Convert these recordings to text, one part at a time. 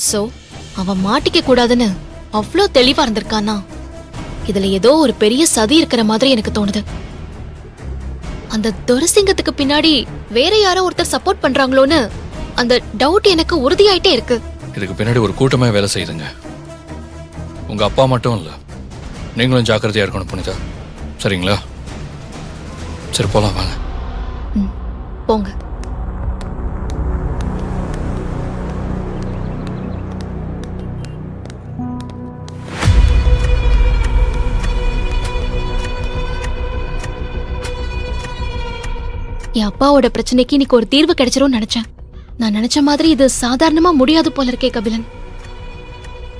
So அவன் மாட்டிக்க கூடாதுன்னு அவ்ளோ தெளிவா இருந்திருக்கானா? இதுல ஏதோ ஒரு பெரிய சதி இருக்கிற மாதிரி எனக்கு தோணுது. அந்த துரசிங்கத்துக்கு பின்னாடி வேற யாரோ ஒருத்தர் சப்போர்ட் பண்றாங்களோன்னு அந்த டவுட் எனக்கு உறுதியாயிட்டே இருக்கு. இதுக்கு பின்னாடி ஒரு கூட்டமே வேலை செய்யுதுங்க. உங்க அப்பா மட்டும் இல்ல, நீங்களும் ஜாக்கிரதையா இருக்கணும் புனிதா. சரிங்களா? சரி போலாம் வாங்க. போங்க. என் அப்பாவோட பிரச்சனைக்கு இன்னைக்கு ஒரு தீர்வு கிடைச்சிரும்னு நினைச்சேன். நான் நினைச்ச மாதிரி இது சாதாரணமா முடியாது போல இருக்கே கபிலன்.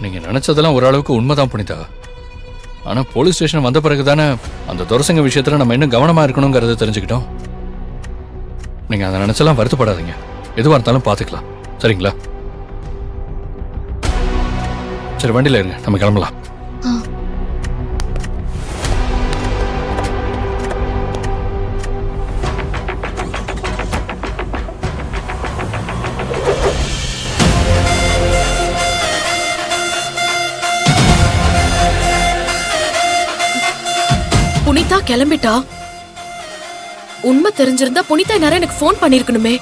நீங்க நினைச்சதெல்லாம் ஓரளவுக்கு உண்மைதான் புனிதா. ஆனா போலீஸ் ஸ்டேஷன் வந்த பிறகுதானே அந்த துரசங்க விஷயத்துல நம்ம இன்னும் கவனமா இருக்கணுங்கிறத தெரிஞ்சுக்கிட்டோம். நீங்க அதை நினைச்செல்லாம் வருத்தப்படாதீங்க. எதுவா இருந்தாலும் பாத்துக்கலாம். சரிங்களா? சரி வண்டியில இருங்க, நம்ம கிளம்பலாம். புனிதா கிளம்பிட்டா. உண்மை தெரிஞ்சிருந்தா புனிதா நேரம் எனக்கு போன் பண்ணிருக்கணுமே.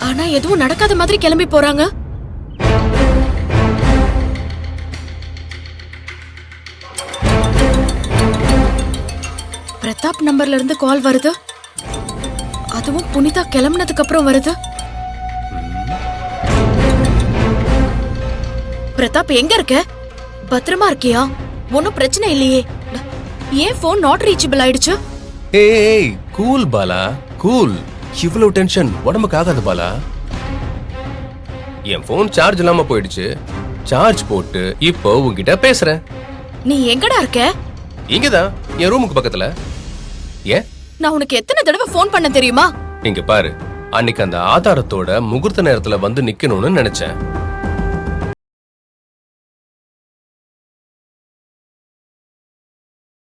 ஆனா எதுவும் நடக்காத மாதிரி கிளம்பி போறாங்க. பிரதாப் நம்பர்ல இருந்து கால் வருது. அதுவும் புனிதா கிளம்பினதுக்கு அப்புறம் வருது. பிரதாப் எங்க இருக்க? பத்திரமா இருக்கியா? ஒன்னும் பிரச்சனை இல்லையே? ஏன் போன் நாட் ரீச்சபிள் ஆயிடுச்சு? ஏய் கூல் பாலா, கூல். இவ்வளவு டென்ஷன் உடம்புக்கு ஆகாது பாலா. என் போன் சார்ஜ் இல்லாம போயிடுச்சு. சார்ஜ் போட்டு இப்போ உன்கிட்ட பேசுறேன். நீ எங்கடா இருக்க? இங்கதான் என் ரூமுக்கு பக்கத்துல. ஏன்? நான் உனக்கு எத்தனை தடவை போன் பண்ண தெரியுமா? இங்க பாரு, அன்னைக்கு அந்த ஆதாரத்தோட முகூர்த்த நேரத்துல வந்து நிக்கணும்னு நினைச்சேன்.